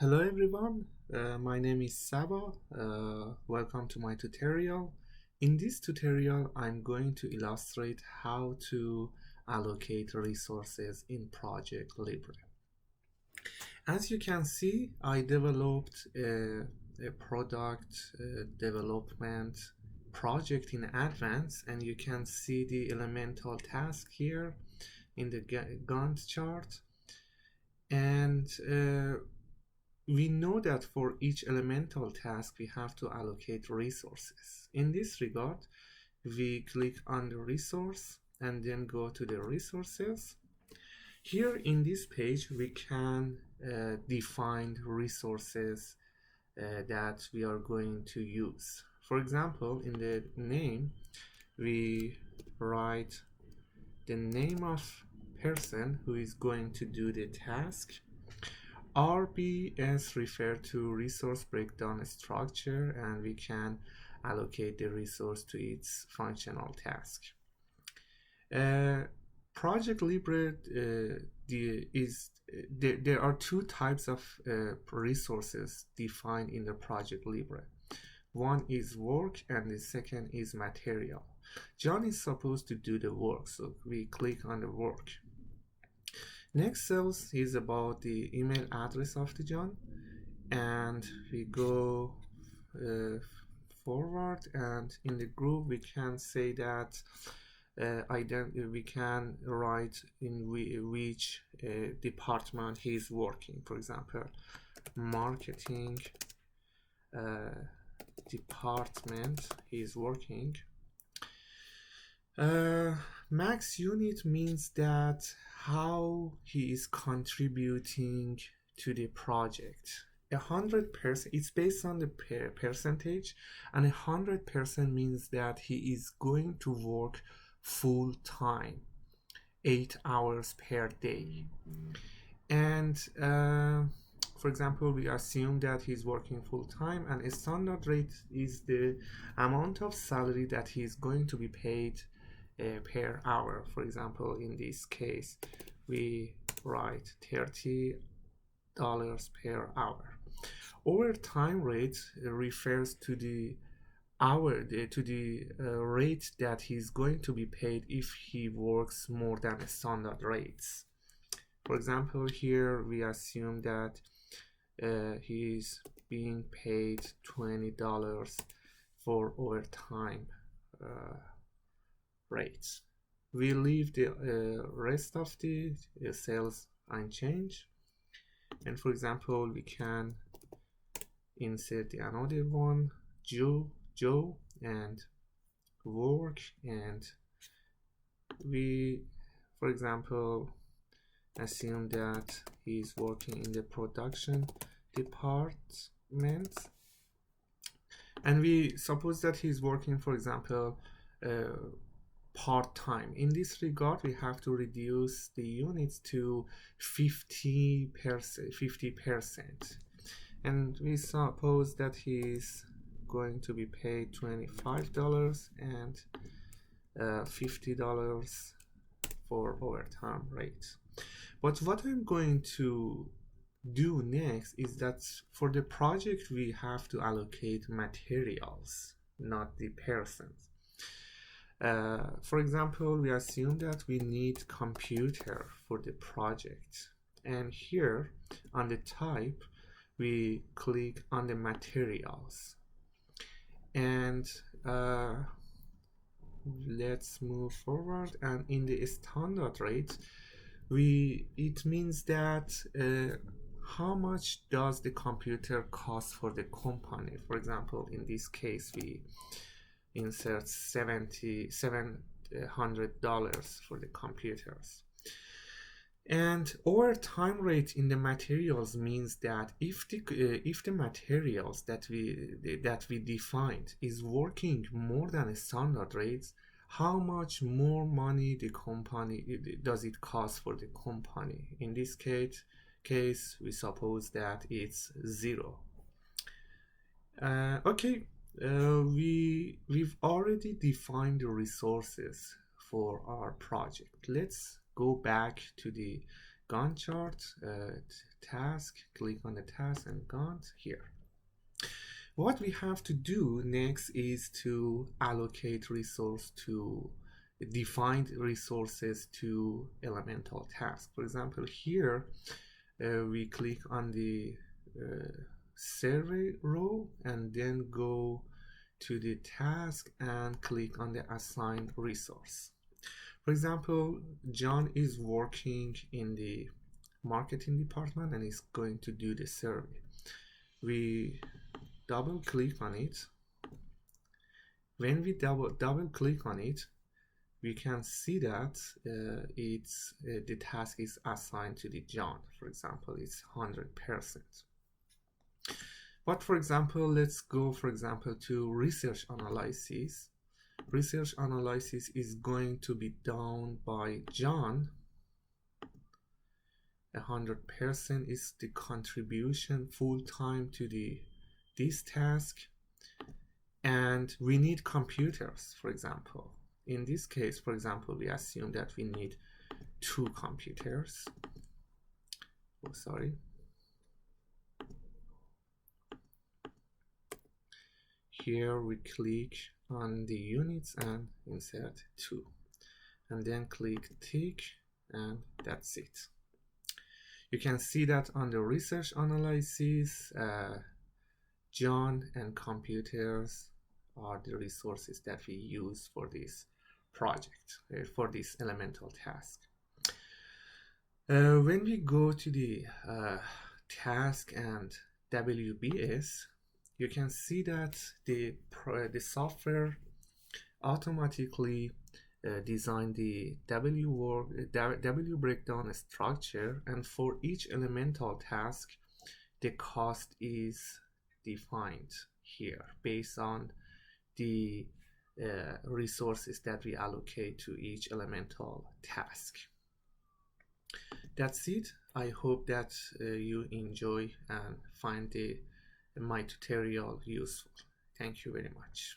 Hello everyone, my name is Saba. Welcome to my tutorial. In this tutorial, I'm going to illustrate how to allocate resources in ProjectLibre. As you can see, I developed a product development project in advance, and you can see the elemental task here in the Gantt chart. And we know that for each elemental task we have to allocate resources. In this regard, we click on the resource and then go to the resources. Here in this page we can define resources that we are going to use. For example, in the name we write the name of person who is going to do the task. RBS refer to resource breakdown structure, and we can allocate the resource to its functional task. ProjectLibre there are two types of resources defined in the ProjectLibre. One is work and the second is material. John is supposed to do the work, so we click on the work. Next cells is about the email address of the John, and we go forward, and in the group we can say that we can write in which department he is working. For example, marketing department he is working. Max unit means that how he is contributing to the project. 100%, it's based on the percentage, and 100% means that he is going to work full time, 8 hours per day. And for example, we assume that he's working full time, and a standard rate is the amount of salary that he's going to be paid per hour. For example, in this case we write $30 per hour. Overtime rate refers to the rate that he's going to be paid if he works more than standard rates. For example, here we assume that he's being paid $20 for overtime rates. We leave the rest of the cells unchanged, and for example we can insert another one, Joe and work, and we for example assume that he's working in the production department, and we suppose that he's working, for example, part-time. In this regard, we have to reduce the units to 50%, and we suppose that he is going to be paid $25 and $50 for overtime rate. But what I'm going to do next is that for the project we have to allocate materials, not the persons. For example, we assume that we need computer for the project, and here on the type we click on the materials, and let's move forward. And in the standard rate it means that how much does the computer cost for the company. For example, in this case we insert $700 for the computers. And overtime rate in the materials means that if the materials that we defined is working more than standard rates, how much more money the company does it cost for the company. In this case we suppose that it's 0. Okay. We've already defined the resources for our project. Let's go back to the Gantt chart, task, click on the task and Gantt here. What we have to do next is to allocate resource to defined resources to elemental tasks. For example, here we click on the survey row and then go to the task and click on the assigned resource. For example, John is working in the marketing department and is going to do the survey. We double click on it. When we double click on it, we can see that the task is assigned to the John. For example, it's 100%. But for example, let's go, for example, to research analysis. Research analysis is going to be done by John. 100% is the contribution full time to this task, and we need computers. For example, in this case, for example, we assume that we need 2 computers. Oh, sorry. Here we click on the units and insert 2, and then click tick, and that's it. You can see that on the research analysis, John and computers are the resources that we use for this project, for this elemental task. When we go to the task and WBS, you can see that the software automatically design the W breakdown structure, and for each elemental task the cost is defined here based on the resources that we allocate to each elemental task. That's it. I hope that you enjoy and find my tutorial useful. Thank you very much.